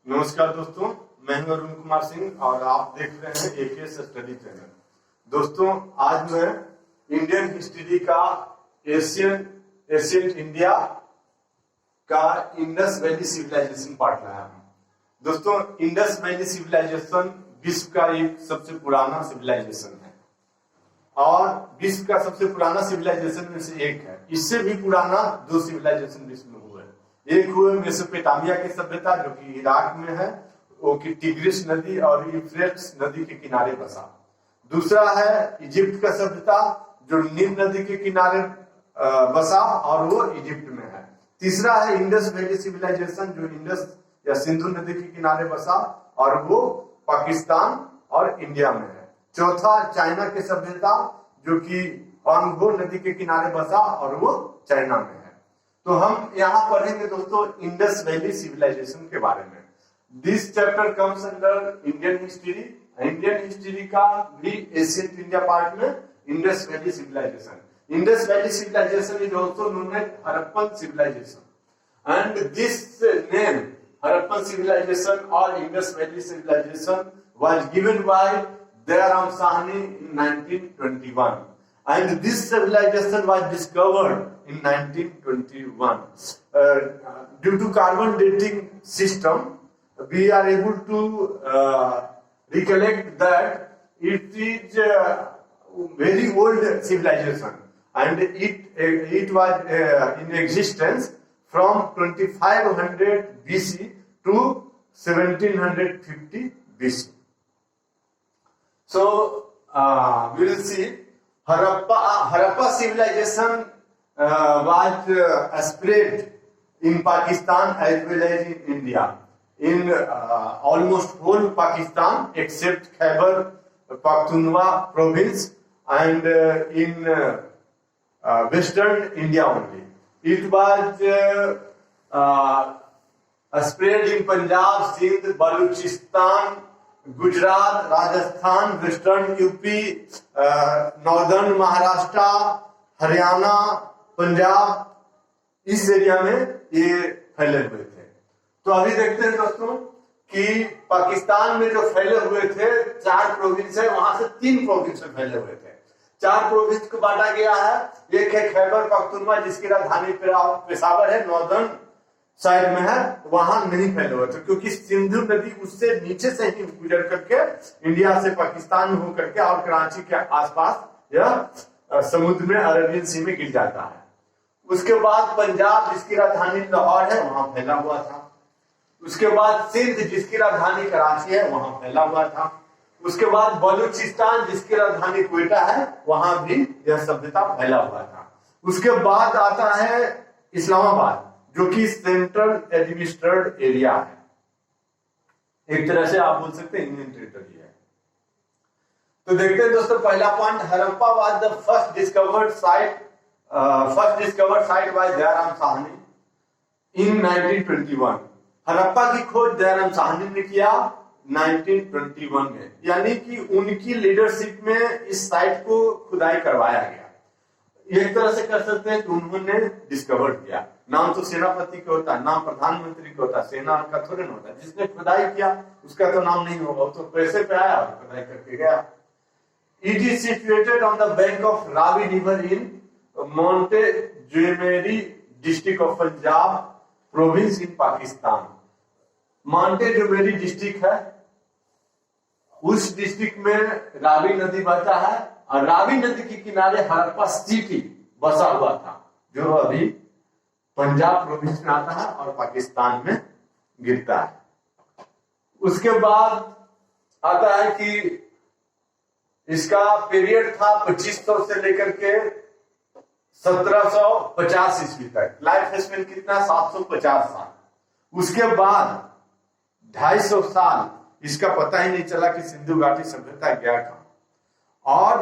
नमस्कार दोस्तों, मैं हूं अरुण कुमार सिंह और आप देख रहे हैं एकेएस स्टडी चैनल। दोस्तों, आज मैं इंडियन हिस्ट्री का एशियंट इंडिया का इंडस वैली सिविलाइजेशन पार्ट लाया हूं। दोस्तों, इंडस वैली सिविलाइजेशन विश्व का एक सबसे पुराना सिविलाइजेशन है और विश्व का सबसे पुराना सिविलाइजेशन में से एक है। इससे भी पुराना दो सिविलाइजेशन विश्व में हुए। एक हुए मेसोपोटामिया की सभ्यता जो कि इराक में है, वो कि टिग्रिस नदी और यूफ्रेट्स नदी के किनारे बसा। दूसरा है इजिप्ट का सभ्यता जो नील नदी के किनारे बसा और वो इजिप्ट में है। तीसरा है इंडस वैली सिविलाइजेशन जो इंडस या सिंधु नदी के किनारे बसा और वो पाकिस्तान और इंडिया में है। चौथा चाइना की सभ्यता जो कि हांगबो नदी के किनारे बसा और वो चाइना में है। तो हम यहाँ पढ़ेंगे दोस्तों इंडस वैली सिविलाइजेशन के बारे में। This chapter comes under Indian history. Indian history का भी एशियंट इंडिया पार्ट में Indus Valley civilisation. Indus Valley civilisation is also known as Harappan civilisation and this name Harappan civilisation और Indus Valley civilisation was given by Dayaram Sahni in 1921 and this civilization was discovered in 1921. Due to carbon dating system, we are able to recollect that it is a very old civilization and it was in existence from 2500 BC to 1750 BC. So we will see Harappa civilization was spread in Pakistan as well as in India. In almost whole Pakistan except Khyber Pakhtunkhwa province and in western India only. It was spread in Punjab, Sindh, Baluchistan, Gujarat, Rajasthan, western UP, northern Maharashtra, Haryana, Punjab, इस area में ये फैले हुए थे। तो अभी देखते हैं दोस्तों कि पाकिस्तान में जो फैले हुए थे 4 प्रोविंस है, वहां से 3 प्रोविंस में फैले हुए थे। 4 प्रोविंस को बांटा गया है। एक है खैबर पख्तूनख्वा जिसकी राजधानी पेशावर है, नॉर्दर्न साइड में है, वहां नहीं फैले हुए थे क्योंकि सिंधु नदी उससे नीचे से ही गुजर करके इंडिया से पाकिस्तान में होकर के और कराची के आसपास या समुद्र में अरबियन सी में गिर जाता है। उसके बाद पंजाब जिसकी राजधानी लाहौर है वहां फैला हुआ था। उसके बाद सिंध जिसकी राजधानी कराची है वहां फैला हुआ था। उसके बाद बलूचिस्तान जिसकी राजधानी क्वेटा है वहां भी यह सभ्यता फैला हुआ था। उसके बाद आता है इस्लामाबाद जो कि सेंट्रल एडमिनिस्ट्रेटेड एरिया है, एक तरह से आप बोल सकते हैं यूनियन टेरिटरी है। तो देखते हैं दोस्तों, पहला point, Harappa was the first discovered site by Dayaram Sahni in 1921। Harappa की खोज दयाराम साहनी ने किया 1921 में, यानी कि उनकी लीडरशिप में इस साइट को खुदाई करवाया गया। एक तरह से कर सकते हैं कि उन्होंने डिस्कवर किया। नाम तो सेनापति का होता है, नाम प्रधानमंत्री का होता है, सेना का थोड़े ना होता है। जिसने खुदाई किया उसका तो नाम नहीं होगा, वो तो पैसे पे आया और खुदाई करके गया। It is situated on the bank of Ravi river in Montgomery district of Punjab province in Pakistan. Montgomery district है, उस डिस्ट्रिक्ट में रावी नदी बहता है और रावी नदी के किनारे हड़प्पा सिटी बसा हुआ था जो अभी पंजाब प्रोविंस में आता है और पाकिस्तान में गिरता है। उसके बाद आता है कि इसका पीरियड था 2500 से लेकर के 1750 ईस्वी तक। लाइफ स्पेन कितना, 750 साल। उसके बाद 250 साल इसका पता ही नहीं चला कि सिंधु घाटी सभ्यता क्या था और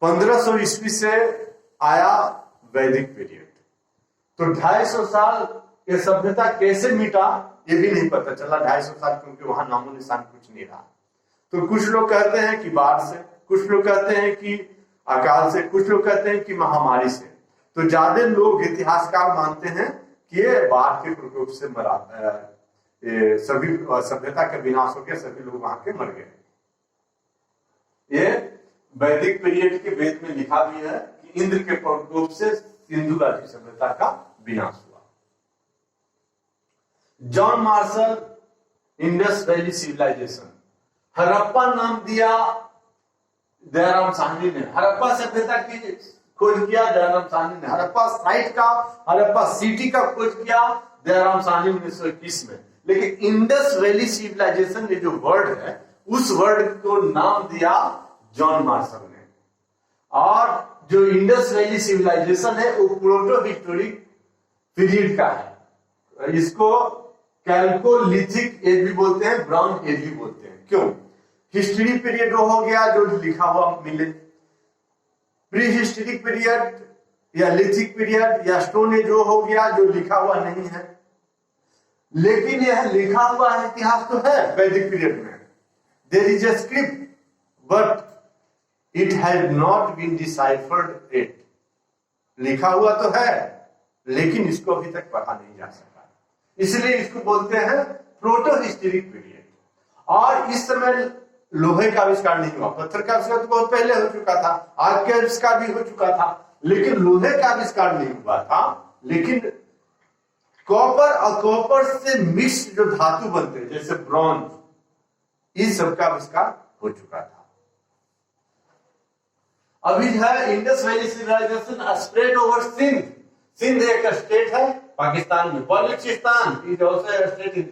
1500 ईस्वी से आया वैदिक पीरियड। तो 250 साल ये सभ्यता कैसे मिटा ये भी नहीं पता चला। 250 साल क्योंकि वहां नामो निशान कुछ नहीं रहा। तो कुछ लोग कहते हैं कि बाढ़ से, कुछ लोग कहते हैं कि अकाल से, कुछ लोग कहते हैं कि महामारी से। तो ज्यादा लोग इतिहासकार मानते हैं कि ये बाढ़ के प्रकोप से मरा सभी सभ्यता का विनाश हो गया, सभी लोग वहां के मर गए। ये वैदिक पीरियड के वेद में लिखा भी है कि इंद्र के प्रकोप से सिंधु घाटी सभ्यता का विनाश हुआ। John Marshall, Indus Valley civilisation, Harappa नाम दिया दयाराम साहनी ने। हड़प्पा सभ्यता की खोज किया दयाराम साहनी ने। हड़प्पा साइट का, हड़प्पा सिटी का खोज किया दयाराम साहनी 1921 में। लेकिन इंडस वैली सिविलाइजेशन ये जो वर्ड है, उस वर्ड को नाम दिया जॉन मार्शल ने। और जो इंडस वैली सिविलाइजेशन है वो प्रोटो हिस्टोरिक पीरियड का है। इसको कैल्कोलिथिक एज भी बोलते हैं, ब्राउन एज भी बोलते हैं। क्यों? हिस्ट्री पीरियड वो हो गया जो लिखा हुआ मिले, प्री हिस्टोरिक पीरियड या लिथिक पीरियड या स्टोन एज वो हो गया जो लिखा हुआ नहीं है। लेकिन यह लिखा हुआ इतिहास तो है वैदिक पीरियड में। There is a script but it has not been deciphered it. लिखा हुआ तो है लेकिन इसको अभी तक पढ़ा नहीं जा सका, इसलिए इसको बोलते हैं प्रोटो हिस्टोरिक पीरियड। और इस समय लोहे का आविष्कार नहीं हुआ, पत्थर का आविष्कार तो बहुत पहले हो चुका था, आग का आविष्कार भी हो चुका था, लेकिन लोहे का आविष्कार नहीं हुआ था। लेकिन कॉपर और कॉपर से मिक्स जो धातु बनते हैं जैसे ब्रॉन्ज, इस सब का आविष्कार हो चुका था। अभी है Indus Valley civilisation spread over Sindh. Sindh एक स्टेट है पाकिस्तान में। Balochistan is also a state in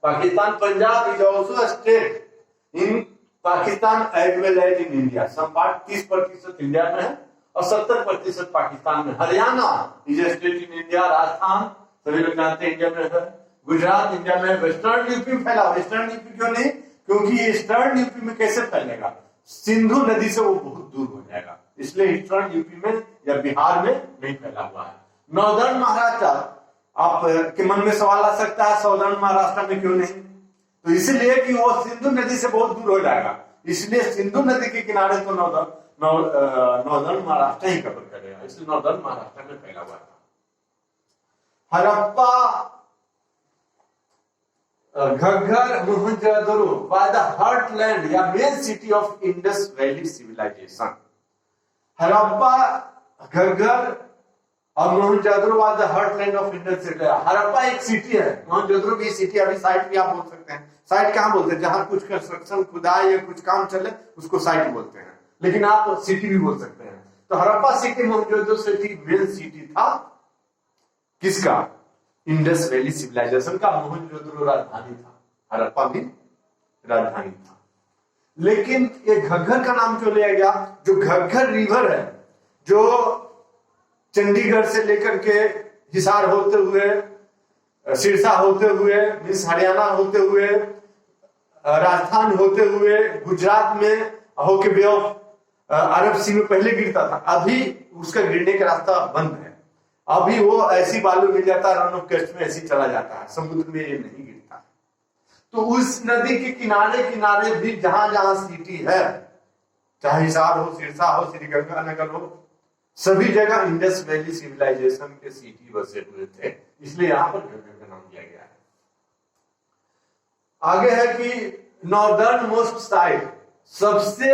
Pakistan. Punjab is also a state in Pakistan as well as in India. Some part 30% India में है और 70% पाकिस्तान में। Haryana is a state in India. Rajasthan सभी लोग जानते हैं इंडिया में है। गुजरात इंडिया में। वेस्टर्न यूपी में फैला। वेस्टर्न यूपी क्यों नहीं? क्योंकि ईस्टर्न यूपी में कैसे फैलेगा? सिंधु नदी से वो बहुत दूर हो जाएगा, इसलिए ईस्टर्न यूपी में या बिहार में नहीं फैला हुआ है। नॉर्दर्न महाराष्ट्र, आप के मन में सवाल आ सकता है सॉदर्न महाराष्ट्र में क्यों नहीं? तो इसलिए कि वो सिंधु नदी से बहुत दूर हो जाएगा, इसलिए सिंधु नदी के किनारे तो नॉर्दर्न महाराष्ट्र ही कवर करेगा, इसलिए नॉर्दर्न महाराष्ट्र में फैला हुआ था। Harappa, Ghaggar, Mohenjodaro by the heartland या main city of Indus Valley civilisation. Harappa, Ghaggar और Mohenjodaro was the heartland of Indus city. Harappa एक सिटी है, मोहनजोदड़ो भी सिटी, अभी साइट भी आप बोल सकते हैं। साइट कहां बोलते हैं? जहां कुछ कंस्ट्रक्शन, खुदाई या कुछ काम चले उसको साइट बोलते हैं, लेकिन आप सिटी भी बोल सकते हैं। तो Harappa city, Mohenjodaro city main city था किसका? इंडस वैली सिविलाइजेशन का। मोहनजोदड़ो राजधानी था, हड़प्पा भी राजधानी था। लेकिन ये घग्गर का नाम क्यों लिया गया? जो घग्गर रिवर है, जो चंडीगढ़ से लेकर के हिसार होते हुए, सिरसा होते हुए, हरियाणा होते हुए, राजस्थान होते हुए, गुजरात में होके बे ऑफ अरब सी में पहले गिरता था, अभी उसका गिरने का रास्ता बंद है। अभी वो ऐसी बालू मिल जाता है, रन ऑफ कस्ट में ऐसी चला जाता है, समुद्र में ये नहीं गिरता। तो उस नदी के किनारे किनारे भी जहां जहां सिटी है, चाहे हिसार हो, सिरसा हो, श्रीगंगानगर हो, सभी जगह इंडस वैली सिविलाइजेशन के सिटी बसे हुए थे, इसलिए यहां पर घग्गर का नाम दिया गया है। आगे है कि नॉर्दर्न मोस्ट साइट, सबसे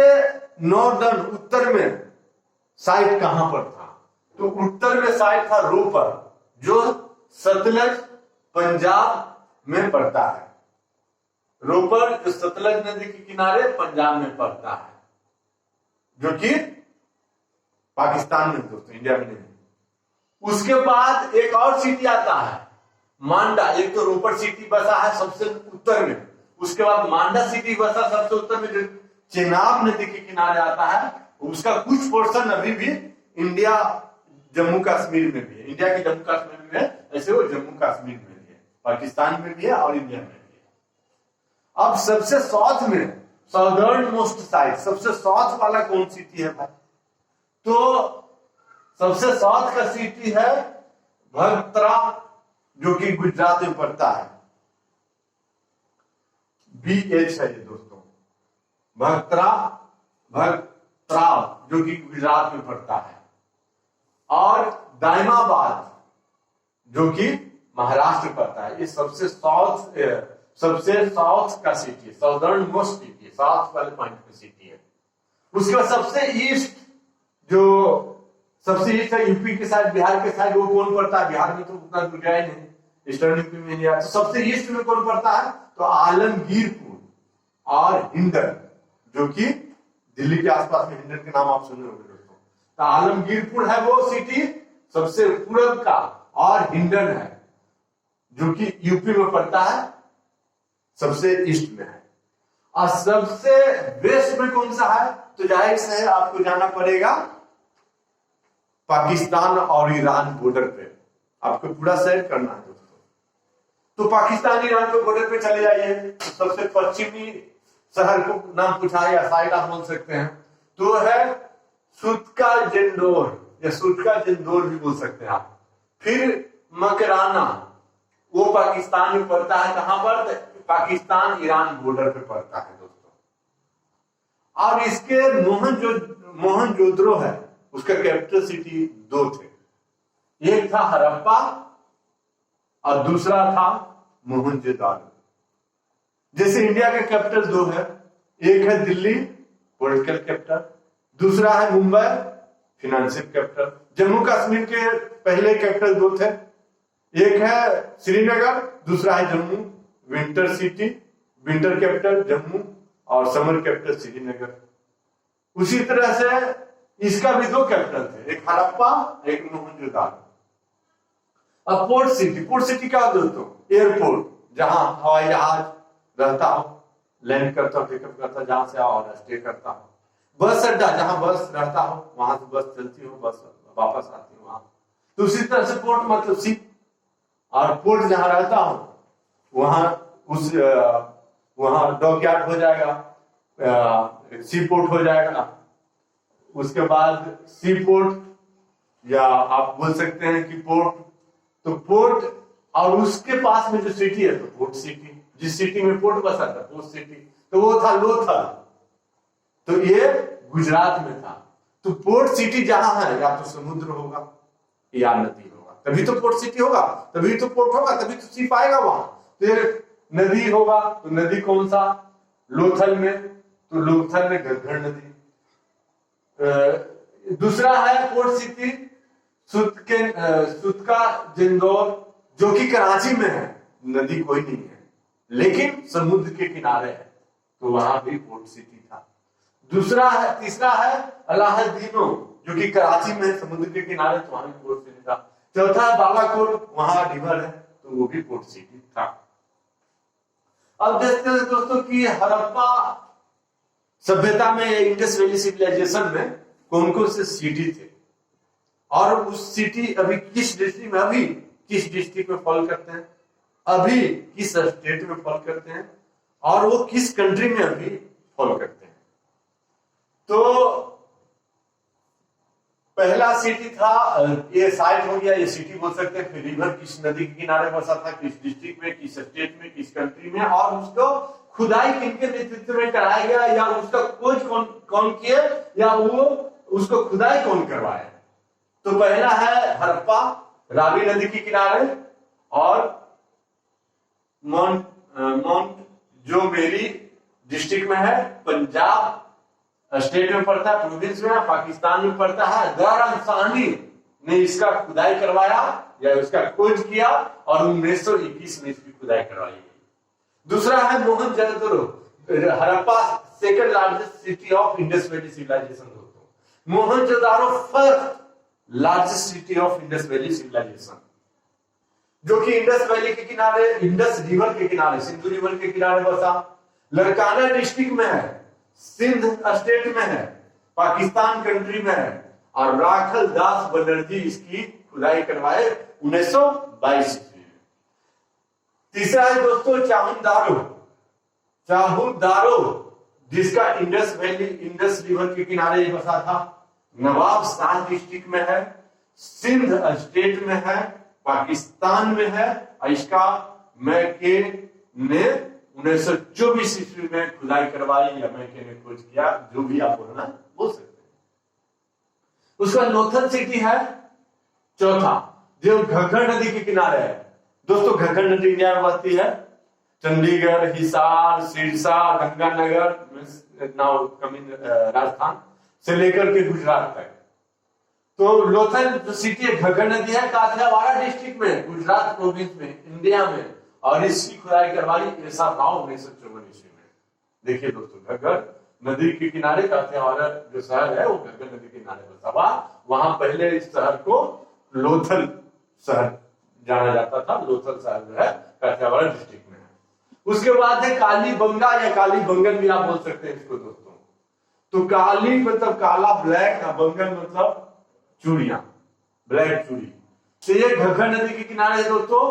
नॉर्दर्न उत्तर में साइट कहां पर था? तो उत्तर में साइट था रोपर, जो सतलज पंजाब में पड़ता है। रोपर जो सतलज नदी के किनारे पंजाब में पड़ता है, जो कि पाकिस्तान में दोस्तों, इंडिया में नहीं। उसके बाद एक और सिटी आता है मांडा। एक तो रोपर सिटी बसा है सबसे उत्तर में, उसके बाद मांडा सिटी बसा सबसे उत्तर में, जो चेनाब नदी के किनारे आता है। उसका कुछ पोर्शन अभी भी इंडिया जम्मू कश्मीर में भी है, इंडिया के जम्मू कश्मीर में है, ऐसे वो जम्मू कश्मीर में भी है, पाकिस्तान में भी है और इंडिया में भी है। अब सबसे साउथ में, साउदर्न मोस्ट साइड, सबसे साउथ वाला कौन सिटी है भाई? तो सबसे साउथ का सिटी है भगत्रा, जो कि गुजरात में पड़ता है। BH है ये दोस्तों, भगत्रा, जो कि गुजरात में पड़ता है। और दाइमाबाद, जो कि महाराष्ट्र पड़ता है। ये सबसे साउथ का सिटी है, साउदर्न मोस्ट सिटी है, साउथ वाले पॉइंट पे सिटी है। उसके बाद सबसे ईस्ट है यूपी के साइड, बिहार के साइड, वो कौन पड़ता है? बिहार में तो उतना दूर गया ही नहीं, ईस्टर्न यूपी में नहीं आया। तो सबसे ईस्ट में कौन पड़ता है? तो आलमगीरपुर और हिंडन, जो कि दिल्ली के आसपास में हिंडन के नाम आप सुन रहे होंगे दोस्तों। तो आलमगीरपुर है वो सिटी सबसे पूरब का, और हिंडन है जो कि यूपी में पड़ता है, सबसे ईस्ट में है। और सबसे वेस्ट में कौन सा है? तो जाहिर से है आपको जाना पड़ेगा पाकिस्तान और ईरान बॉर्डर पे, आपको पूरा सैर करना है दोस्तों। तो पाकिस्तान ईरान के बॉर्डर पे चले जाइए। तो सबसे पश्चिमी शहर को नाम पूछा या साइड आप बोल सकते हैं, तो है सुतका जिंदोर, या सुतका जिंदोर भी बोल सकते हैं आप। फिर मकराना, वो पाकिस्तान में पड़ता है। कहां पर? पाकिस्तान ईरान बॉर्डर पे पड़ता है दोस्तों। और इसके मोहनजोदड़ो है, उसका कैपिटल सिटी दो थे, एक था हड़प्पा और दूसरा था मोहनजोदारो। जैसे इंडिया का कैपिटल दो है, एक है दिल्ली पॉलिटिकल कैपिटल, दूसरा है मुंबई फिनेंशियल कैपिटल। जम्मू कश्मीर के पहले कैपिटल दो थे, एक है श्रीनगर, दूसरा है Jammu, winter city, winter capital Jammu और समर कैपिटल श्रीनगर। उसी तरह से इसका भी दो कैपिटल थे, एक हड़प्पा एक मोहनजोदारो। अब पोर्ट सिटी क्या दोस्तों? एयरपोर्ट, जहां हवाई जहाज रहता हो, लैंड करता हो, टेकअप करता हो, जहां से आओ और स्टे करता हो। बस अड्डा, जहां बस रहता हो, वहां से बस चलती हो, बस वापस आती हो वहां। तो उसी तरह से पोर्ट मतलब शिप, और पोर्ट जहां रहता हो वहां डॉकयार्ड हो जाएगा, सी पोर्ट हो जाएगा। उसके बाद सी पोर्ट, या आप बोल सकते हैं कि पोर्ट। तो पोर्ट और उसके पास में जो सिटी है तो पोर्ट सिटी, जिस सिटी में पोर्ट बसा था पोर्ट सिटी, तो वो था लोथल। तो ये गुजरात में था। तो पोर्ट सिटी जहां है, या तो समुद्र होगा या नदी होगा, तभी तो पोर्ट सिटी होगा, तभी तो पोर्ट होगा, तभी तो शिप आएगा वहां। तो नदी होगा, तो नदी कौन सा? लोथल में, तो लोथल में घग्गर नदी। दूसरा है पोर्ट सिटी सुतका जिंदौर, जो कि कराची में है, नदी कोई नहीं है लेकिन समुद्र के किनारे है, तो वहां भी पोर्ट सिटी था। तीसरा है अलाहादीनो, जो कि कराची में है, समुद्र के किनारे, तो वहां भी पोर्ट सिटी था। चौथा है बालाकोट, वहां रिवर है, तो वो भी पोर्ट सिटी था। अब देखते हैं दोस्तों कि हड़प्पा सभ्यता में, इंडस वैली सिविलाइजेशन में कौन कौन से सिटी थे, और उस सिटी अभी किस डिस्ट्रिक्ट में फॉल करते हैं, अभी किस स्टेट में फॉल करते हैं, और वो किस कंट्री में अभी फॉलो करते हैं। तो पहला सिटी था, ये साइट हो गया, ये सिटी बोल सकते हैं। फिर रिवर किस नदी के किनारे बसा था, किस डिस्ट्रिक्ट में, किस स्टेट में, किस कंट्री में, और उसको खुदाई किनके नेतृत्व में कराया गया, या उसका खोज कौन किए, या वो उसको खुदाई कौन करवाए। तो पहला है हड़प्पा, रावी नदी के किनारे, और माउंट जो मेरी डिस्ट्रिक्ट में है, पंजाब स्टेट में पड़ता है, प्रोविंस में, पाकिस्तान में पड़ता है। गौरव ने इसका खुदाई करवाया या उसका खोज किया, और 1921 में इसकी खुदाई करवाई गई। दूसरा है Mohenjodaro, Harappa second largest city of Indus Valley civilisation दोस्तों। Mohenjodaro first largest city of Indus Valley civilisation, जो कि इंडस वैली के किनारे, इंडस रिवर के किनारे, सिंधु रिवर के किनारे बसा, लड़काना डिस्ट्रिक्ट में है, सिंध स्टेट में है, पाकिस्तान कंट्री में है, और राखल दास बनर्जी इसकी खुदाई करवाए 1922 में। तीसरा है दोस्तों चाहुदारो, जिसका इंडस रिवर के किनारे बसा था, नवाब शाह डिस्ट्रिक्ट में है, सिंध स्टेट में है, पाकिस्तान में है, और इसका मैके ने 1924 ईस्वी में खुदाई करवाई, या मैके ने खोज किया, जो भी आप बोलना बोल सकते हैं। उसका लोथल सिटी है चौथा, जो घग्गर नदी के किनारे है। दोस्तों घग्गर नदी इंडिया में बहती है। चंडीगढ़, हिसार, सिरसा, गंगानगर, नाउ कमिंग राजस्थान से लेकर के गुजरात तक। तो लोथल जो सिटी है, घग्गर नदी है, काठियावाड़ डिस्ट्रिक्ट में, गुजरात प्रोविंस में, इंडिया में, और इसकी खुदाई करवाई ऐसा भाव 1954 ईस्वी में। देखिए दोस्तों, घग्गर नदी के किनारे काठियावाड़ जो शहर है वो घग्गर नदी के किनारे बसा हुआ। वहां पहले इस शहर को लोथल शहर जाना जाता था। लोथल शहर जो है काठियावाड़ डिस्ट्रिक्ट में है। उसके बाद है कालीबंगा या कालीबंगन भी आप बोल सकते हैं इसको दोस्तों। तो काली मतलब काला, ब्लैक, बंगन मतलब चूड़ियां, ब्लैक चूड़ी। तो ये घग्गर नदी के किनारे है दोस्तों।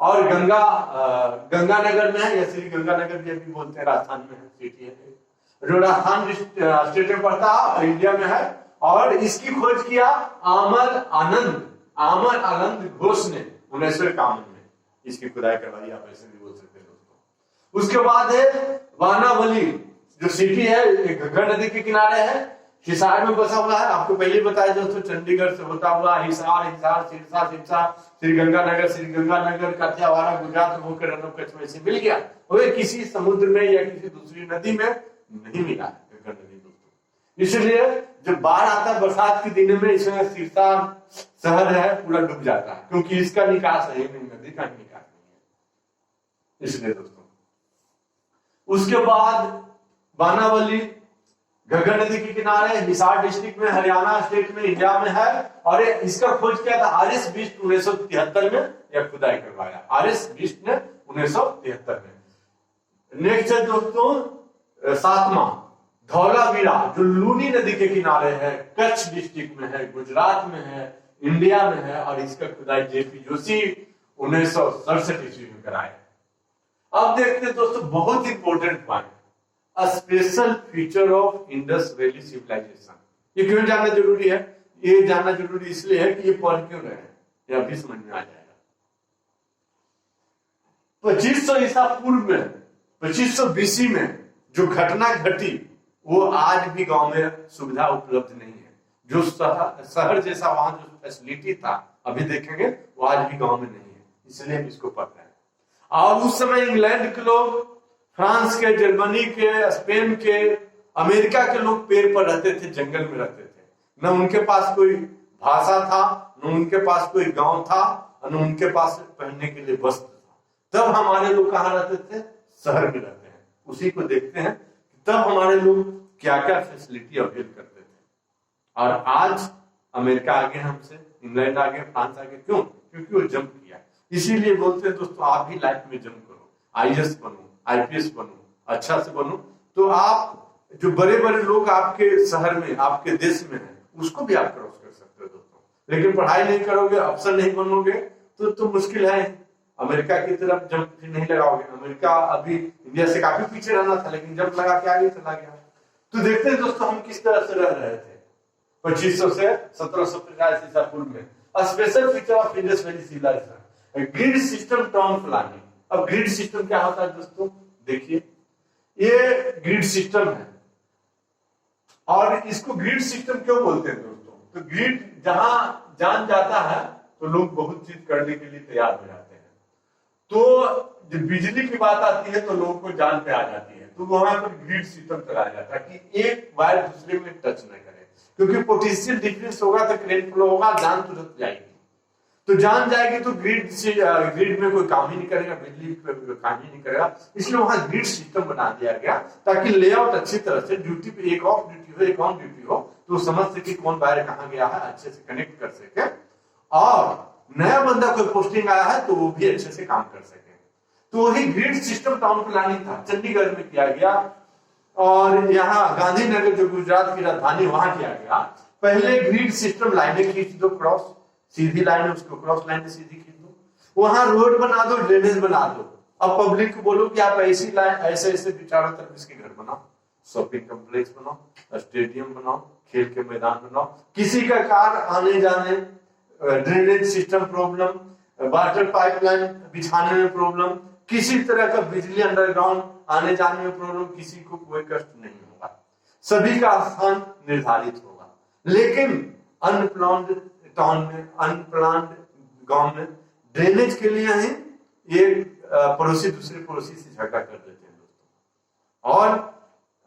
और गंगानगर में है, या श्री गंगानगर भी बोलते हैं, राजस्थान में है, सिटी है जो राजस्थान स्टेट में पड़ता है, इंडिया में है। और इसकी खोज किया आमर आनंद घोष ने 1951 में। इसकी खुदाई करवाई, आप ऐसे भी बोल सकते हैं दोस्तों। उसके बाद है वानावली जो सिटी है, घग्गर नदी के किनारे है, हिसार में बसा हुआ है। आपको पहले बताया दोस्तों, चंडीगढ़ से होता हुआ हिसार, सिरसा, श्रीगंगानगर, काठियावाड़, गुजरात होकर रन ऑफ कच्छ में से मिल गया। वो किसी समुद्र में या किसी दूसरी नदी में नहीं मिला है घग्गर नदी दोस्तों। इसलिए जब बाढ़ आता है बरसात के दिन में, इसमें सिरसा शहर है पूरा डूब जाता है, क्योंकि इसका निकास है नहीं, नदी का निकास नहीं है, इसलिए दोस्तों। उसके बाद वानावली घग्गर नदी के किनारे, हिसार डिस्ट्रिक्ट में, हरियाणा स्टेट में, इंडिया में है। और इसका खोज किया था आर.एस. बिष्ट 1973 में, यह खुदाई करवाया आर.एस. बिष्ट ने 1973 में। नेक्स्ट है दोस्तों 7वां धौलावीरा जो लूनी नदी के किनारे है, कच्छ डिस्ट्रिक्ट में है, गुजरात में है, इंडिया में है। और इसका खुदाई जे.पी. जोशी 1967 ईस्वी में कराया। अब देखते हैं दोस्तों बहुत important point, A special feature of Indus Valley civilisation. ये क्यों जानना जरूरी है? ये जानना जरूरी इसलिए है कि ये पढ़ क्यों रहे हैं, ये अभी समझ में आ जाएगा। 2500 ईसा पूर्व में, 2500 बीसी में जो घटना घटी वो आज भी गांव में सुविधा उपलब्ध नहीं है। जो शहर जैसा वहां जो फैसिलिटी था, अभी देखेंगे वो आज भी गांव में नहीं है, इसलिए हम इसको पढ़ रहे हैं। और उस समय इंग्लैंड के लोग, फ्रांस के, जर्मनी के, स्पेन के, अमेरिका के लोग पेड़ पर रहते थे, जंगल में रहते थे। न उनके पास कोई भाषा था, न उनके पास कोई गांव था, न उनके पास पहनने के लिए वस्त्र था। तब हमारे लोग कहाँ रहते थे? शहर में रहते हैं। उसी को देखते हैं तब हमारे लोग क्या क्या फैसिलिटी अवेल करते थे। और आज अमेरिका आगे हमसे, इंग्लैंड आगे, फ्रांस आगे। क्यों? क्योंकि वो जंप किया। इसीलिए बोलते हैं दोस्तों, आप भी लाइफ में जंप करो, आईएएस बनो, आईपीएस बनो, अच्छा से बनो, तो आप जो बड़े बड़े लोग आपके शहर में, आपके देश में है, उसको भी आप क्रॉस कर सकते हो दोस्तों। लेकिन पढ़ाई नहीं करोगे, अफसर नहीं बनोगे तो मुश्किल है। अमेरिका की तरफ जंप नहीं लगाओगे। अमेरिका अभी इंडिया से काफी पीछे रहना था, लेकिन जंप लगा के आगे चला गया। तो देखते हैं दोस्तों हम किस तरह से रह रहे थे 2500 से 1750 ईसा पूर्व में। Special feature of Indus Valley civilisation, grid system town planning. अब ग्रिड सिस्टम क्या होता है दोस्तों? देखिए, ये ग्रिड सिस्टम है। और इसको ग्रिड सिस्टम क्यों बोलते हैं दोस्तों? तो ग्रिड जहां जान जाता है तो लोग बहुत चीज करने के लिए तैयार हो जाते हैं। तो जब बिजली की बात आती है तो लोगों को जान पे आ जाती है, तो वहां पर ग्रिड सिस्टम चलाया जाता है कि एक वायर दूसरे में टच न करे, क्योंकि पोटेंशियल डिफरेंस होगा तो करंट फ्लो होगा, जान तुरंत जाएगी। तो जान जाएगी तो ग्रिड में कोई काम ही नहीं करेगा, बिजली पे काम ही नहीं करेगा। इसलिए वहां ग्रिड सिस्टम बना दिया गया ताकि लेआउट अच्छी तरह से, ड्यूटी पे एक ऑफ ड्यूटी हो, एक ऑन ड्यूटी हो, तो समझ सके कौन वायर कहाँ गया है, अच्छे से कनेक्ट कर सके। और नया बंदा कोई पोस्टिंग आया है तो वो भी अच्छे से काम कर सके। तो वही ग्रिड सिस्टम टाउन प्लानिंग था, चंडीगढ़ में किया गया। और यहाँ गांधीनगर जो गुजरात की राजधानी, वहां किया गया। पहले ग्रिड सिस्टम लाइनें खींच दो, क्रॉस सीधी लाइन है, उसको क्रॉस लाइन सीधी खींच दो। वहां रोड बना दो, ड्रेनेज बना दो। अब पब्लिक को बोलो कि आप ऐसी लाइन, ऐसे ऐसे चारों तरफ इसके घर बनाओ, शॉपिंग कॉम्प्लेक्स बनाओ, स्टेडियम बनाओ, खेल के मैदान बनाओ। किसी का कार आने जाने, drainage system problem, water pipeline बिछाने में प्रॉब्लम, किसी तरह का बिजली अंडरग्राउंड आने जाने में प्रॉब्लम, किसी को कोई कष्ट नहीं होगा। सभी का स्थान निर्धारित होगा। लेकिन अनप्लान्ड टाउन में, अनप्लान्ड गांव में ड्रेनेज के लिए ही एक पड़ोसी दूसरे पड़ोसी से झगड़ा कर देते हैं दोस्तों। और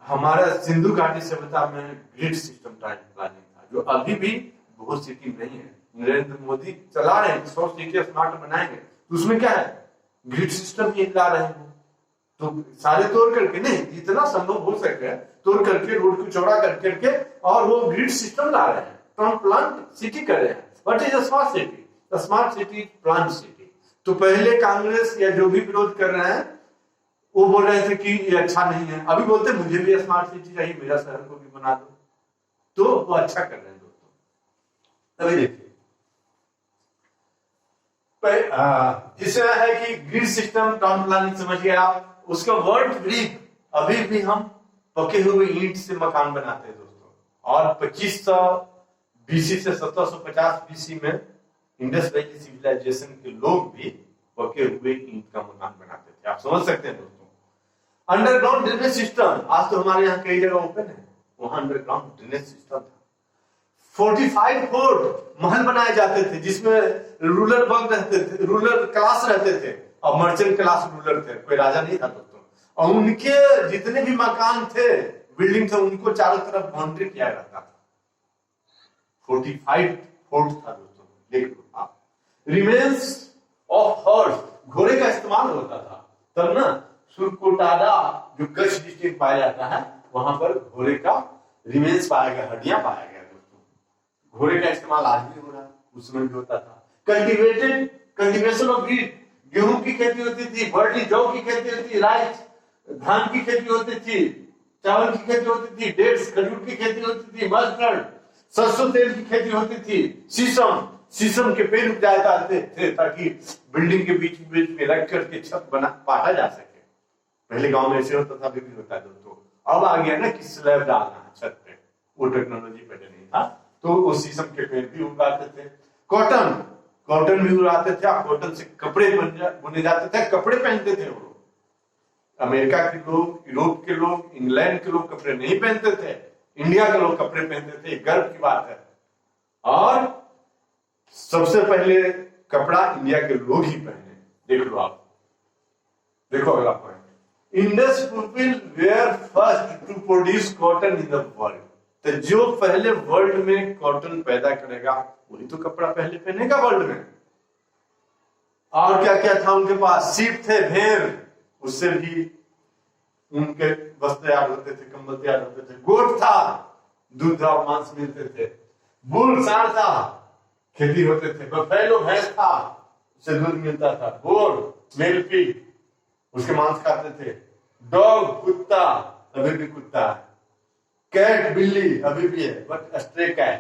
हमारा सिंधु घाटी सभ्यता में ग्रिड सिस्टम टाइम प्लानिंग था, जो अभी भी बहुत सिटी नहीं है। नरेंद्र मोदी चला रहे हैं 100 सिटी स्मार्ट बनाएंगे, तो उसमें क्या है, ग्रिड सिस्टम ही ला रहे हैं। तो सारे तोड़ करके नहीं, जितना संभव हो सके तोड़ करके, रोड को चौड़ा कर करके, और वो ग्रिड सिस्टम ला रहे हैं, टाउन प्लान सिटी कर रहे हैं। What is a smart city? The smart city plan city. तो पहले कांग्रेस या जो भी विरोध कर रहे हैं वो बोल रहे थे कि ये अच्छा नहीं है, अभी बोलते मुझे भी स्मार्ट सिटी चाहिए, मेरा शहर को भी बना दो, तो वो अच्छा कर रहे हैं दोस्तों। अभी देखिए इसमें है कि ग्रिड सिस्टम, टाउन प्लानिंग समझ गए आप। उसका वर्ल्ड ब्रिक, अभी भी हम पके हुए ईंट से मकान बनाते हैं दोस्तों। और 2500 बीसी से 1750 बीसी में इंडस वैली सिविलाइजेशन के लोग भी पके हुए ईंट का मकान बनाते थे। आप समझ सकते हैं दोस्तों। अंडरग्राउंड ड्रेनेज सिस्टम, आज तो हमारे यहाँ कई जगह ओपन है, वहां अंडरग्राउंड ड्रेनेज सिस्टम था। 45 फोर्ट महल बनाए जाते थे, जिसमें रूलर वर्ग रहते थे, रूलर क्लास रहते थे और मर्चेंट क्लास रूलर थे, कोई राजा नहीं था दोस्तों। और उनके जितने भी मकान थे, बिल्डिंग थे, उनको चारों तरफ बाउंड्री किया रहता था। 45 फोर्ट था दोस्तों, देख लो आप। रिमेन्स ऑफ हॉर्स, घोड़े का इस्तेमाल होता था तब ना। सुरकोटाडा जो कच्छ डिस्ट्रिक्ट पाया जाता है, वहां पर घोड़े का रिमेन्स पाया गया, हड्डियां पाया गया दोस्तों। घोड़े का इस्तेमाल आज भी हो रहा है, उस समय भी होता था। कल्टीवेशन ऑफ व्हीट, गेहूं की खेती होती थी, बर्ली जौ की खेती होती थी, राइस धान की खेती होती थी, चावल की खेती होती थी, डेट्स खजूर की खेती होती थी, मस्टर्ड सरसों तेल की खेती होती थी, शीशम के पेड़ उगाए जाते थे ताकि बिल्डिंग के बीच बीच में रख करके छत बना पाटा जा सके। पहले गांव में ऐसे होता था, अभी भी होता है दोस्तों। अब आ गया ना कि स्लैब डालना है छत पे, वो टेक्नोलॉजी पहले नहीं था, तो वो शीशम के पेड़ भी उगाते थे। कॉटन भी उगाते थे, कॉटन से कपड़े बुने जाते थे, कपड़े पहनते थे वो। अमेरिका के लोग, यूरोप के लोग, इंग्लैंड के लोग कपड़े नहीं पहनते थे, इंडिया के लोग कपड़े पहनते थे, गर्व की बात है। और सबसे पहले कपड़ा इंडिया के लोग ही पहने, देख लो आप। देखो अगला point, Indus people were first to produce cotton in the world. तो जो पहले वर्ल्ड में कॉटन पैदा करेगा वही तो कपड़ा पहले पहनेगा वर्ल्ड में। और क्या क्या था उनके पास, सीप थे, भेड़, उससे भी उनके वस्त्र तैयार होते थे, कंबल तैयार होते थे। गोट था, दूध और मांस मिलते थे। बुल, सांड था, खेती होते थे। बफेलो, भैंस था, उससे दूध मिलता था। बोर, मेल पिग, उसके मांस खाते थे। डॉग, कुत्ता, अभी भी कुत्ता है। कैट, बिल्ली, अभी भी है, बट स्ट्रे कैट।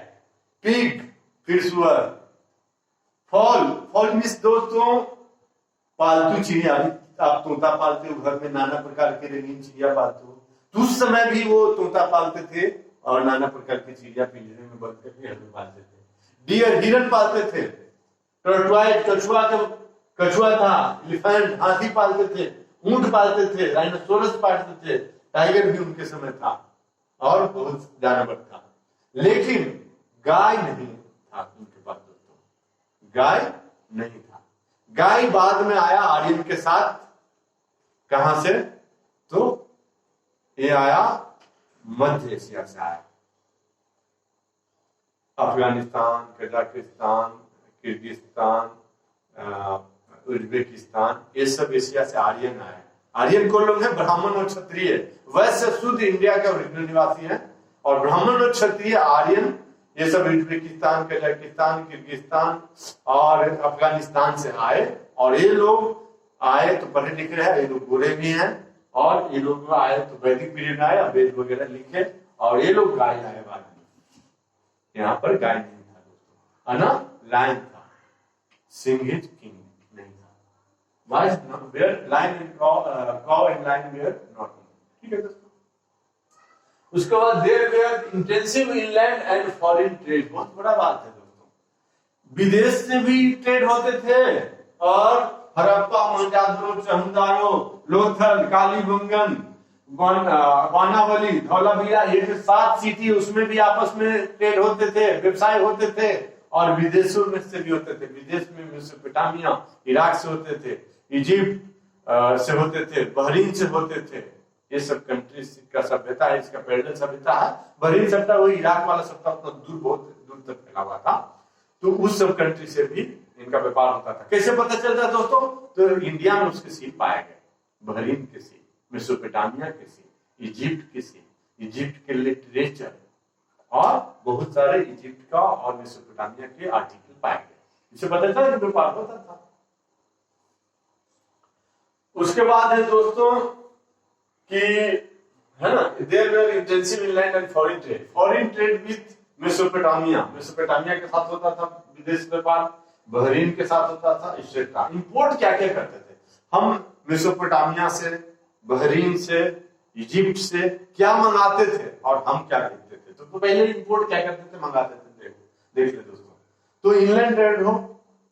पिग, फिर सुअर। फॉल मीन्स दोस्तों पालतू चिड़िया। आप तोता पालते हो घर में, नाना प्रकार के रंगीन चिड़िया पालते हो, तो उस समय भी वो तोता पालते थे और नाना प्रकार की चिड़िया पिंजरे में बंद करके घर में पालते थे। डियर, हिरन पालते थे। टर्टवाइज, कछुआ था। एलिफेंट, हाथी पालते थे। ऊंट पालते थे। राइनोसोरस पालते थे। टाइगर भी उनके समय था और बहुत जानवर था। लेकिन गाय नहीं था उनके पास दोस्तों, गाय नहीं था। गाय बाद में आया आर्यन के साथ। कहां से? तो ये आया मध्य एशिया से आया। अफगानिस्तान, कजाकिस्तान, किर्गिस्तान, उज्बेकिस्तान, ये सब एशिया से आर्यन आए। आर्यन कौन लोग हैं? ब्राह्मण और क्षत्रिय। वैश्य शुद्ध इंडिया के ओरिजिनल निवासी हैं, और ब्राह्मण और क्षत्रिय आर्यन ये सब उज्बेकिस्तान, कजाकिस्तान, किर्गिस्तान और अफगानिस्तान से आए। और ये लोग आए तो पढ़े लिखे रहे, ये लोग गोरे भी हैं, और ये लोग आए तो वैदिक पीरियड आए, वेद वगैरह लिखे, और ये लोग गाय लाए बाद में। यहाँ पर गाय नहीं था दोस्तों, है ना, लायन था। सिंघिज किंग नहीं था। वाइज were lion and cow and lion were not. ठीक है दोस्तों। उसके बाद there were intensive inland and foreign trade. बहुत बड़ा बात है दोस्तों, विदेश से भी ट्रेड होते थे, और हड़प्पा, मोहनजोदड़ो, चमदारो, लोथल, कालीबंगन, बानावली, धौलावीरा, ये जो 7 सिटी, उसमें भी आपस में ट्रेड होते थे, व्यवसाय होते थे, और विदेशों में से भी होते थे। विदेश में मेसोपोटामिया, इराक से होते थे। इजिप्ट से होते थे, बहरीन से होते थे। ये सब कंट्री का सभ्यता है, इसका पैरेलल सभ्यता है। बहरीन सभ्यता वो इराक वाला सभ्यता उतना दूर, बहुत दूर तक फैला हुआ था। तो उस सब कंट्री से भी इनका व्यापार होता था। कैसे पता चलता है दोस्तों? तो इंडिया में उसके सील पाए गए, बहरीन के सील, मेसोपोटामिया के सील, इजिप्ट के सील, इजिप्ट के लिटरेचर और बहुत सारे इजिप्ट का और मेसोपोटामिया के आर्टिकल पाए गए। इससे पता चला कि व्यापार होता था। उसके बाद है दोस्तों कि है ना, there were intensive inland and foreign trade with Mesopotamia. Mesopotamia के साथ होता था विदेश व्यापार, बहरीन के साथ होता था, इसका इंपोर्ट क्या क्या करते थे हम मेसोपोटामिया से, बहरीन से, इजिप्ट से क्या मंगाते थे और हम क्या खरीदते थे। तो पहले इंपोर्ट क्या करते थे, मंगाते थे। देख ले दोस्तों, तो इनलैंड ट्रेड हो,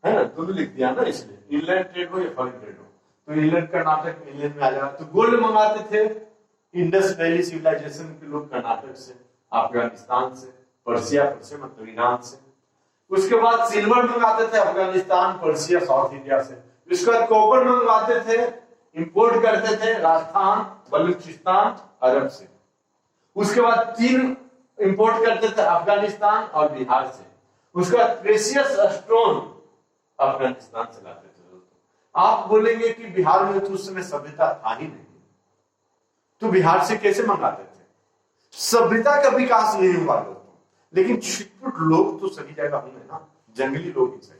है ना, दोनों लिख दिया ना, इसलिए इनलैंड ट्रेड हो या फॉरेन ट्रेड हो, तो इंग्लैंड कर्नाटक में इंग्लैंड में आ जाएगा। तो गोल्ड मंगाते थे इंडस वैली सिविलाइजेशन के लोग कर्नाटक से, अफगानिस्तान से, पर्सिया मतलब ईरान से। उसके बाद सिल्वर मंगाते थे अफगानिस्तान, पर्सिया, साउथ इंडिया से। उसके बाद कॉपर मंगवाते थे, इंपोर्ट करते थे राजस्थान, बलूचिस्तान, अरब से। उसके बाद तीन इंपोर्ट करते थे अफगानिस्तान और बिहार से। उसके बाद प्रेशियस स्टोन अफगानिस्तान से लाते थे। आप बोलेंगे कि बिहार में तो उस समय सभ्यता था ही नहीं, तो बिहार से कैसे मंगाते थे? सभ्यता का विकास नहीं हुआ दोस्तों, लेकिन छिटपुट लोग तो सही जगह होंगे ना, जंगली लोग ही सही,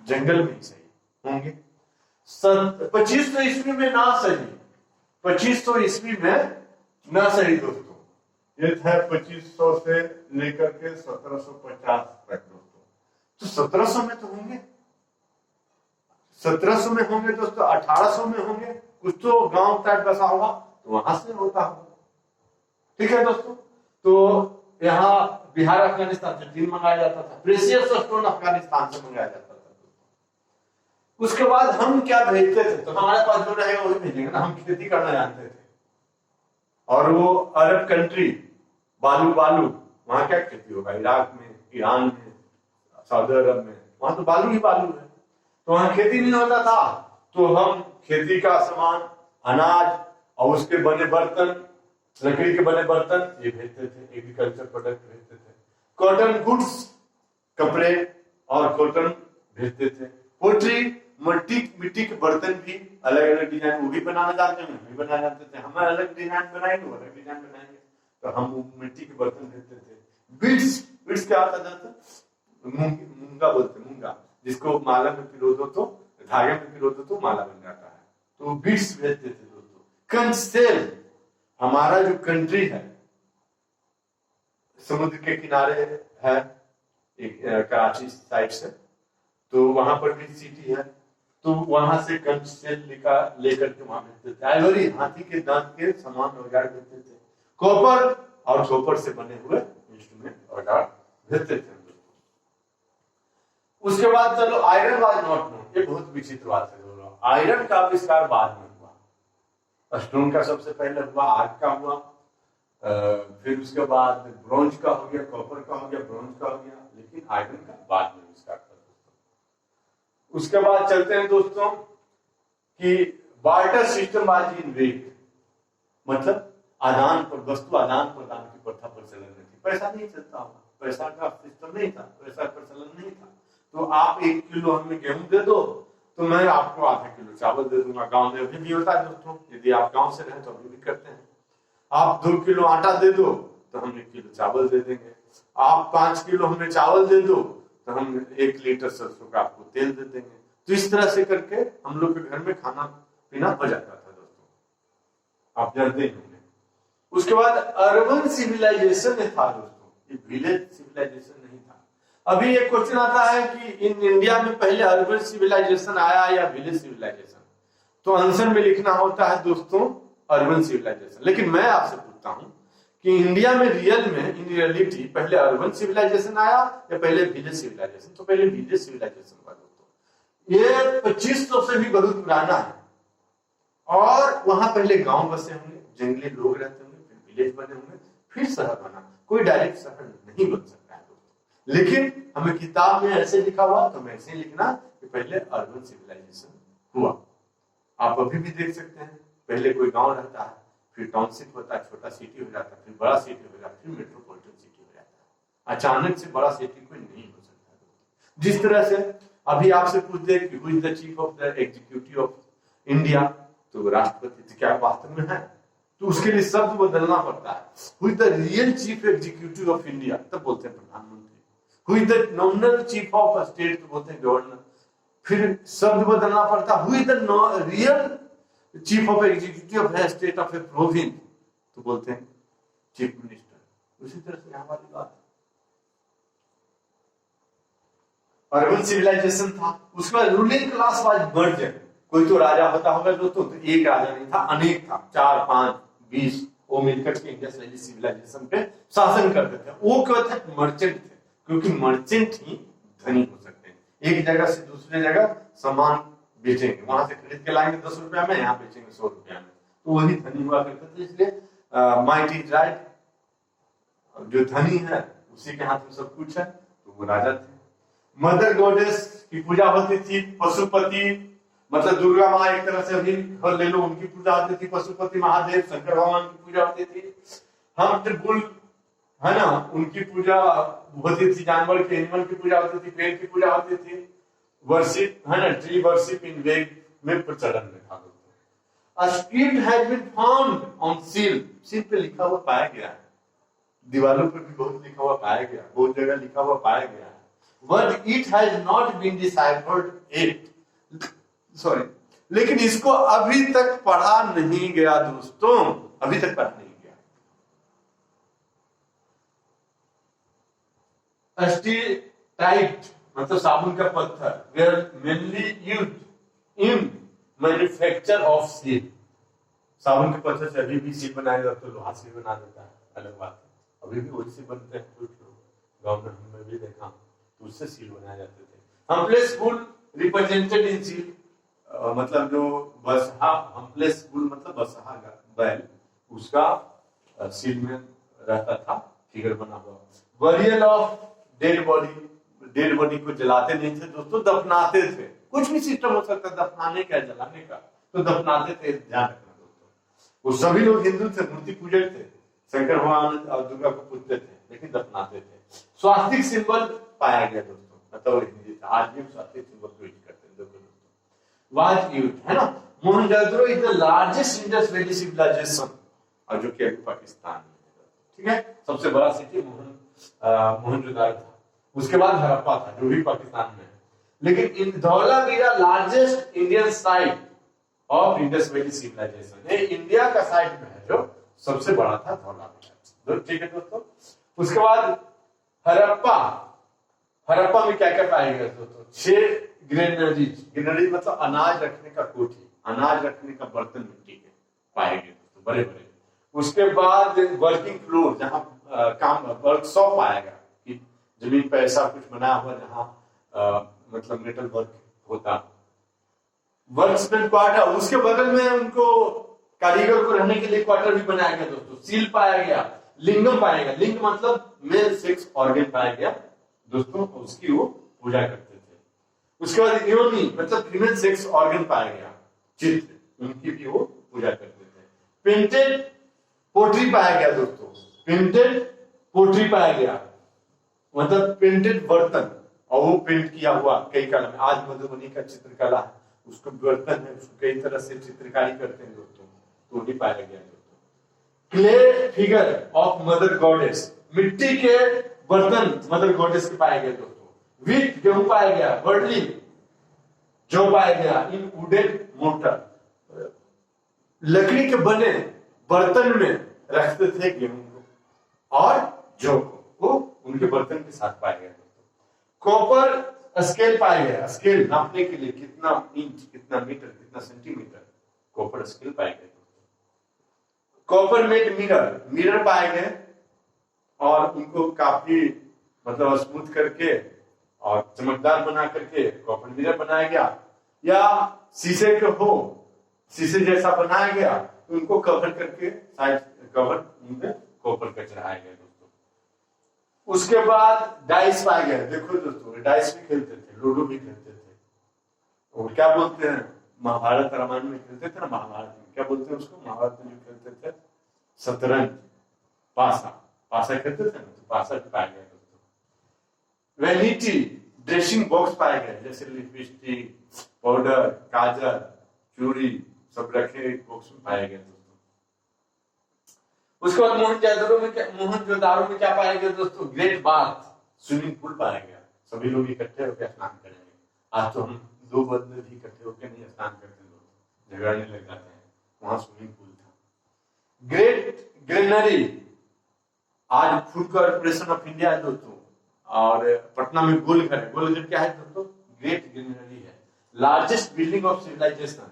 जंगल में ही सही होंगे। 2500 ईस्वी में ना सही, 2500 ईस्वी में ना सही दोस्तों, ये था 2500 से लेकर के 1750 तक दोस्तों। तो 1700 में तो होंगे, 1700 में होंगे दोस्तों, 1800 में होंगे, कुछ तो गांव टाइप बसा होगा, तो वहां से होता होगा। ठीक है दोस्तों, तो यहाँ बिहार अफगानिस्तान से टीन मंगाया जाता था, प्रेशियस स्टोन अफगानिस्तान से मंगाया जाता था। उसके बाद हम क्या भेजते थे? तो हमारे पास जो रहेगा वही भेजेंगे ना, हम खेती करना जानते थे। और वो अरब कंट्री, बालू वहां क्या खेती होगा? इराक में, ईरान में, सऊदी अरब में, वहां तो बालू ही बालू है, तो वहां खेती नहीं होता था। तो हम खेती का सामान, अनाज और उसके बने बर्तन, लकड़ी के बने बर्तन, ये भेजते थे, एग्रीकल्चर प्रोडक्ट भेजते थे। कॉटन गुड्स, कपड़े और कॉटन भेजते थे। पोट्री, मिट्टी के बर्तन भी अलग अलग डिजाइन, वो भी बनाना जानते हैं, भी बनाना जानते थे। हम अलग डिजाइन बनाएंगे, वो अलग डिजाइन बनाएंगे, तो हम मिट्टी के बर्तन भेजते थे। बीड्स क्या होता था? मूंगा बोलते, मूंगा, जिसको माला में पिरो दो तो, धागे में पिरो दो तो माला बन जाता है, तो बीड्स भेजते थे दोस्तों। कंसेल, हमारा जो कंट्री है समुद्र के किनारे है, एक कराची साइड से, तो वहां पर भी सिटी है, तो वहां से कंसेल लेकर के वहां भेजते थे। आइवरी, हाथी के दांत के सामान औजार भेजते थे। कॉपर और कॉपर से बने हुए इंस्ट्रूमेंट औजार भेजते थे। उसके बाद चलो, आयरन वाज नॉट नोन, ये बहुत विचित्र बात है दोस्तों। आयरन का आविष्कार बाद में हुआ, स्टोन का सबसे पहले हुआ, आग का हुआ, फिर उसके बाद ब्रॉन्ज का हो गया, कॉपर का हो गया, ब्रॉन्ज का हो गया, लेकिन आयरन का बाद में आविष्कार हुआ दोस्तों। उसके बाद चलते हैं दोस्तों कि बार्टर सिस्टम वाज इन्वेंटेड, मतलब आदान पर वस्तु आदान प्रदान की प्रथा प्रचलन में थी। पैसा नहीं चलता होगा, पैसा का सिस्टम नहीं था, पैसा प्रचलन नहीं था। तो आप 1 किलो हमें गेहूं दे दो तो मैं आपको आधा किलो चावल दे दूंगा। गांव में अभी भी होता है दोस्तों, यदि आप गांव से रहे तो अभी भी करते हैं। आप 2 किलो आटा दे दो तो हम 1 किलो चावल दे देंगे। आप 5 किलो हमें चावल दे दो तो हम 1 लीटर सरसों का आपको तेल दे देंगे। तो इस तरह से करके हम लोग के घर में खाना पीना हो जाता था दोस्तों, आप जानते ही होंगे। उसके बाद अर्बन सिविलाइजेशन था दोस्तों, ये विलेज सिविलाइजेशन नहीं था। अभी एक क्वेश्चन आता है कि इन इंडिया में पहले अर्बन सिविलाइजेशन आया या विलेज सिविलाइजेशन, तो आंसर में लिखना होता है दोस्तों अर्बन सिविलाइजेशन। लेकिन मैं आपसे पूछता हूं कि इंडिया में रियल में, इन रियलिटी, पहले अर्बन सिविलाइजेशन आया या पहले विलेज सिविलाइजेशन? तो पहले विलेज सिविलाइजेशन हुआ दोस्तों। ये 2500 से भी बहुत पुराना है, और वहां पहले गांव बसे होंगे, जंगली लोग रहते होंगे, फिर विलेज बने होंगे, फिर शहर बना। कोई डायरेक्ट शहर नहीं बन सकता है दोस्तों, लेकिन हमें किताब में ऐसे लिखा हुआ, तो मैं ऐसे ही लिखना कि पहले अर्बन सिविलाइजेशन हुआ। आप अभी भी देख सकते हैं, पहले कोई गांव रहता है, फिर टाउनशिप होता है, छोटा सिटी हो जाता है, फिर बड़ा सिटी हो जाता है, फिर मेट्रोपॉलिटन सिटी हो जाता है। अचानक से बड़ा सिटी कोई नहीं हो सकता। जिस तरह से अभी आपसे पूछ दे कि who is the chief of the executive of India, तो राष्ट्रपति क्या वास्तव में है, तो उसके लिए शब्द बदलना पड़ता है। Who is the real chief executive of India, तब बोलते हैं प्रधानमंत्री। Who is the nominal chief of state, तो बोलते हैं गवर्नर। फिर शब्द बदलना पड़ता है, who is the real chief of executive of state of A province, तो बोलते हैं चीफ मिनिस्टर। उसी तरह से यहाँ वाली बात है। अर्बन सिविलाइजेशन था, उसमें रूलिंग क्लास वाज मर्ज। कोई तो राजा होता होगा दोस्तों, तो एक राजा नहीं था, अनेक था, 4, 5, 20 वो मिलकर के इंडस वैली सिविलाइजेशन पे शासन करते थे। वो क्या थे? मर्चेंट थे, क्योंकि मर्चेंट ही धनी हो सकते हैं। एक जगह से दूसरे जगह सामान बेचेंगे, वहां से खरीद के लाएंगे 10 रुपया में, यहाँ बेचेंगे 100 रुपया में, तो वही धनी हुआ करते थे। इसलिए माइट इज राइट, जो धनी है उसी के हाथ में सब कुछ है, तो वो राजा थे। मदर गॉडेस की पूजा होती थी। पशुपति मतलब दुर्गा माँ एक तरह से अभी ले लो, उनकी पूजा होती थी। पशुपति महादेव शंकर भगवान की पूजा होती थी। हम बुल है ना, उनकी पूजा होती थी। जानवर के एनिमल की पूजा होती थी, पेड़ की पूजा होती थी। वर्शिप है ना, ट्री वर्शिप इन वेग में प्रचलन में था। A script has been found on seal, seal पे लिखा हुआ पाया गया है, दीवारों पर भी बहुत लिखा हुआ पाया गया, बहुत जगह लिखा हुआ पाया गया है। But it has not been deciphered yet. Sorry, लेकिन इसको अभी तक पढ़ा नहीं गया दोस्तों, अभी तक पढ़ा नहीं गया। Steatite मतलब साबुन का पत्थर, were mainly used in manufacture of seal. साबुन के पत्थर से अभी भी सील बनाया जाता है, लोहा से बना देता है, अलग बात है। अभी भी वही से बनते हैं कुछ लोग, गांव में हमने भी देखा, तो उससे सील बनाए जाते थे। Humpless bull represented in seal, मतलब जो बसहा, हम्पलेस बुल मतलब बसहा बैल, उसका सील में रहता था, फिगर बना हुआ। Burial of dead body, dead body को जलाते नहीं थे दोस्तों, दफनाते थे। कुछ भी सिस्टम हो सकता है दफनाने का, जलाने का, तो दफनाते थे, ध्यान रखना दोस्तों। वो सभी लोग हिंदू थे, मूर्ति पूजक थे, शंकर भगवान और दुर्गा को पूजते थे, लेकिन दफनाते थे। स्वास्तिक सिंबल पाया गया दोस्तों, मतलब हिंदी था, आज भी स्वास्तिक सिंबल को यूज करते हैं दोस्तों। वाज यूज है ना। Mohenjodaro is the largest Indus Valley civilisation, और जो कि अभी पाकिस्तान में है, ठीक है। सबसे बड़ा सिटी मोहनजोदड़ो था, उसके बाद हड़प्पा था, जो भी पाकिस्तान में है। लेकिन Dholavira largest Indian site of Indus Valley civilisation, ये इंडिया का साइट में है जो सबसे बड़ा था धौलावीरा, ठीक है दोस्तों। उसके बाद हड़प्पा, हड़प्पा में क्या क्या पाया गया दोस्तों? 6 ग्रेनरीज, ग्रेनरी मतलब अनाज रखने का कोठी, अनाज रखने का बर्तन मिट्टी के पाए गए दोस्तों, बड़े बड़े। उसके बाद वर्किंग फ्लोर, जहां काम वर्कशॉप पाया गया, कि जमीन पर ऐसा कुछ बना हुआ जहां मतलब मेटल वर्क होता। वर्कस्पेस क्वार्टर, उसके बगल में उनको कारीगर को रहने के लिए क्वार्टर भी बनाया गया दोस्तों। सील पाया गया, लिंगम पाया गया, लिंग मतलब मेल सेक्स ऑर्गन पाया गया दोस्तों, उसकी वो पूजा करते थे। उसके बाद योनि मतलब फीमेल सेक्स ऑर्गन पाया गया, चित्र, उनकी भी वो पूजा करते थे। पेंटेड पोट्री पाया गया दोस्तों, पेंटेड पोट्री पाया गया मतलब पेंटेड बर्तन, और वो पेंट किया हुआ कई कला में। आज मधुबनी का चित्रकला है, उसको बर्तन है, उसको कई तरह से चित्रकारी करते हैं दोस्तों, तो नहीं पाया गया दोस्तों। Clay figure of mother goddess, मिट्टी के बर्तन मदर गॉडेस के पाए गए दोस्तों। व्हीट गेहूं पाया गया, बर्ली जौ पाया गया। इन वुडन मोटर, लकड़ी के बने बर्तन में रखते थे गेहूं को और जौ को, वो उनके बर्तन के साथ पाया गया। कॉपर स्केल पाया गया, स्केल नापने के लिए कितना इंच, कितना मीटर, कितना सेंटीमीटर, कॉपर स्केल पाया गया। कॉपर मेड मिरर, मिरर पाए गए और उनको काफी मतलब स्मूथ करके और चमकदार बना करके कॉपर मिरर बनाया गया। या शीशे के हो, शीशे जैसा बनाया गया, उनको कवर करके साइड कवर उनमें कॉपर का चढ़ाया गया दोस्तों। उसके बाद डाइस पाया गया, देखो दोस्तों डाइस भी खेलते थे, लूडो भी खेलते थे, और क्या बोलते हैं महाभारत रामायण में खेलते थे ना, महाभारत में क्या बोलते हैं उसको, महाभारत में जो खेलते थे शतरंज, पासा खेलते थे ना, तो पासा भी पाया गया दोस्तों। वैनिटी ड्रेसिंग बॉक्स पाए गए, जैसे लिपस्टिक, पाउडर, काजल, चूड़ी सब रखे बॉक्स में पाए गए दोस्तों। उसके बाद मोहनजोदारो में क्या पाया गया दोस्तों, ग्रेट बाथ, स्विमिंग पूल पाया गया। सभी लोग इकट्ठे होकर स्नान करेंगे। आज तो हम दो बंदे भी इकट्ठे होकर नहीं स्नान करते, लोग झगड़ने लग जाते हैं, वहां स्विमिंग पूल था। ग्रेट ग्रेनरी, आज फूड कॉर्पोरेशन ऑफ इंडिया है दोस्तों, और पटना में गोलघर है। गोलघर क्या है दोस्तों, ग्रेट ग्रेनरी है। Largest building of civilisation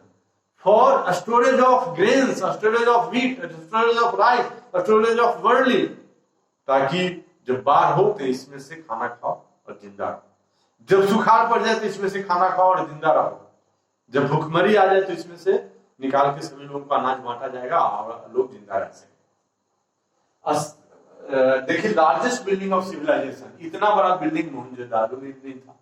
for storage of grains, storage of wheat, storage of rice, storage of barley, ताकि जब बाढ़ हो तो इसमें से खाना खाओ और जिंदा रहो, जब सुखाड़ पड़ जाए तो इसमें से खाना खाओ और जिंदा रहो, जब भूखमरी आ जाए तो इसमें से निकाल के सभी लोगों को अनाज बांटा जाएगा और लोग जिंदा रह सकें। देखिए लार्जेस्ट बिल्डिंग ऑफ सिविलाइजेशन, इतना बड़ा बिल्डिंग मोहनजोदारो में नहीं था,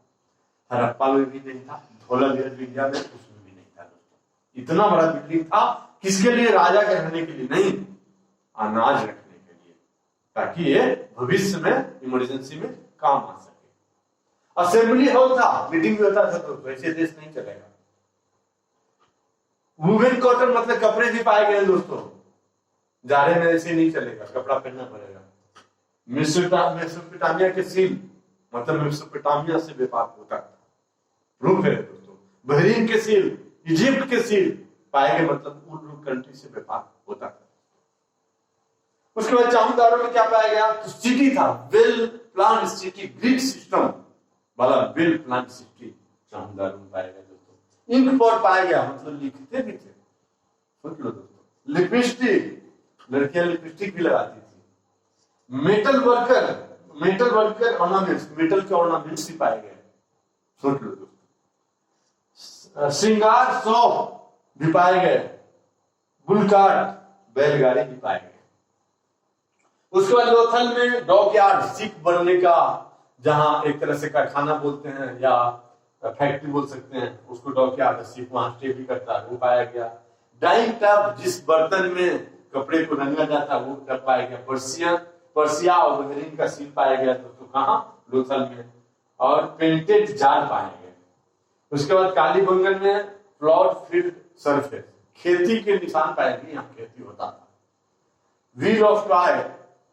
हड़प्पा में भी नहीं था, धौलावीरा इंडिया में उसमें भी नहीं था दोस्तों। इतना बड़ा बिल्डिंग था किसके लिए, राजा के रहने के लिए नहीं, अनाज रखने के लिए, ताकि ये भविष्य में इमरजेंसी में काम आ सके। असेंबली हॉल था, मीटिंग भी होता था, तो वैसे देश नहीं चलेगा। वुमेन कॉटन मतलब कपड़े भी पाए गए दोस्तों, जाड़े में ऐसे नहीं चलेगा, कपड़ा पहनना पड़ेगा। मेसोपोटामिया के सील मतलब मेसोपोटामिया से व्यापार होता था, प्रूफ है दोस्तों। बहरीन के सील, इजिप्ट के सील पाए गए, मतलब उन कंट्री से व्यापार होता था। उसके बाद चाहुदारो में क्या पाया गया, तो सिटी था, well plan city, grid system वाला वेल प्लान सिटी चाहुदारो में पाया गया दोस्तों। इंक पॉट पाया गया, मतलब लिखते भी थे, सोच लो दोस्तों। लिपस्टिक, लड़कियां लिपस्टिक भी लगाती थी। मेटल वर्कर ऑर्नामेंट्स, मेटल के ऑर्नामेंट्स भी पाए गए, सोच लो दोस्तों। श्रृंगार शॉप भी पाए गए, बुलकार्ट बैलगाड़ी भी पाए गए। उसके बाद लोथल में डॉकयार्ड, शिप बनने का, जहां एक तरह से कारखाना बोलते हैं या फैक्ट्री बोल सकते हैं, उसको डॉकयार्ड, शिप वहां स्टे भी करता है, वो पाया गया। डाइंग टब, जिस बर्तन में कपड़े को रंगा जाता है वो टब पाया गया। पर्सिया और बहरीन का सील पाया गया दोस्तों, कहां, लोथल में। और पेंटेड जार पाए गए। उसके बाद कालीबंगन में प्लॉट फील्ड सरफेस, खेती के निशान पाए गए, यहाँ खेती होता था। व्हील ऑफ ट्राई,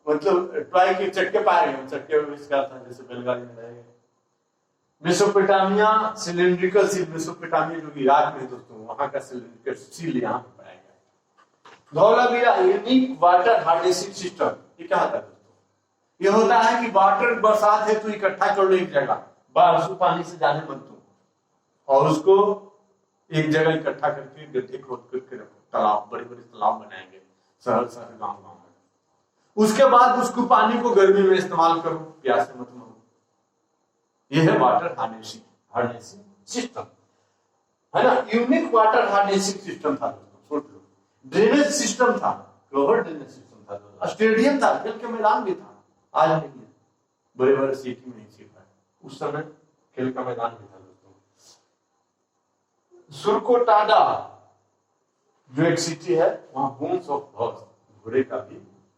मतलब ट्राई के चक्के पाए गए, चक्के आविष्कार था, जैसे बैलगाड़ी में रहे गए। मेसोपोटामिया सिलिंड्रिकल सील, मेसोपोटामिया जो इराक में दोस्तों, वहां का सिलिंड्रिकल सील यहाँ पे पाया गया। Dholavira unique water harnessing system, ये क्या होता है दोस्तों, ये होता है कि वाटर बरसात है तो इकट्ठा कर लो एक जगह, बारिश पानी से जाने मत दो, और उसको एक जगह इकट्ठा करके गड्ढे खोद करके रखो, तालाब, बड़े बड़े तालाब बनाएंगे शहर गाँव में। उसके बाद उसको पानी को गर्मी में इस्तेमाल करो, प्यासे मत मरो। यह है वाटर हार्नेसिंग सिस्टम, है ना। यूनिक वाटर हार्नेसिंग सिस्टम था दोस्तों, सोच लो। ड्रेनेज सिस्टम था, कवर ड्रेनेज सिस्टम था दोस्तों। स्टेडियम था, खेल के मैदान भी था, आज नहीं है, बड़े बड़े सिटी में ही सिर्फ है, उस समय खेल का मैदान भी था दोस्तों। सुरकोटाडा जो एक सिटी है, वहां बोन्स ऑफ हॉर्स, घोड़े का भी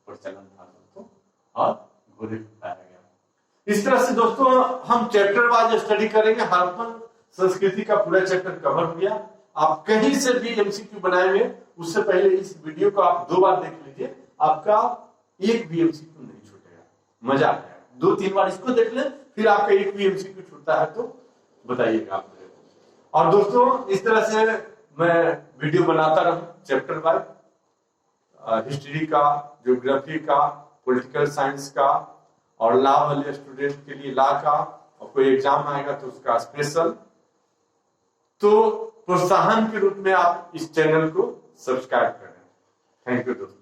प्रचलन था दोस्तों, और घोड़े पाया गया। इस तरह से दोस्तों हम चैप्टर वाइज स्टडी करेंगे। हड़प्पन संस्कृति का पूरा चैप्टर कवर हो गया। आप कहीं से भी एमसीक्यू बनाएंगे, उससे पहले इस वीडियो को आप 2 बार देख लीजिए, आपका एक भी एमसीक्यू नहीं छूटेगा, मजा आ जाएगा। 2-3 बार इसको देख लें, फिर आपका एक भी एमसीक्यू छूटता है तो बताइएगा आप। और दोस्तों इस तरह से मैं वीडियो बनाता रहूं, चैप्टर वाइज, हिस्ट्री का, ज्योग्राफी का, पॉलिटिकल साइंस का, और लॉ वाले स्टूडेंट के लिए लॉ का, और कोई एग्जाम आएगा तो उसका स्पेशल। तो प्रोत्साहन के रूप में आप इस चैनल को सब्सक्राइब करें। थैंक यू दोस्तों।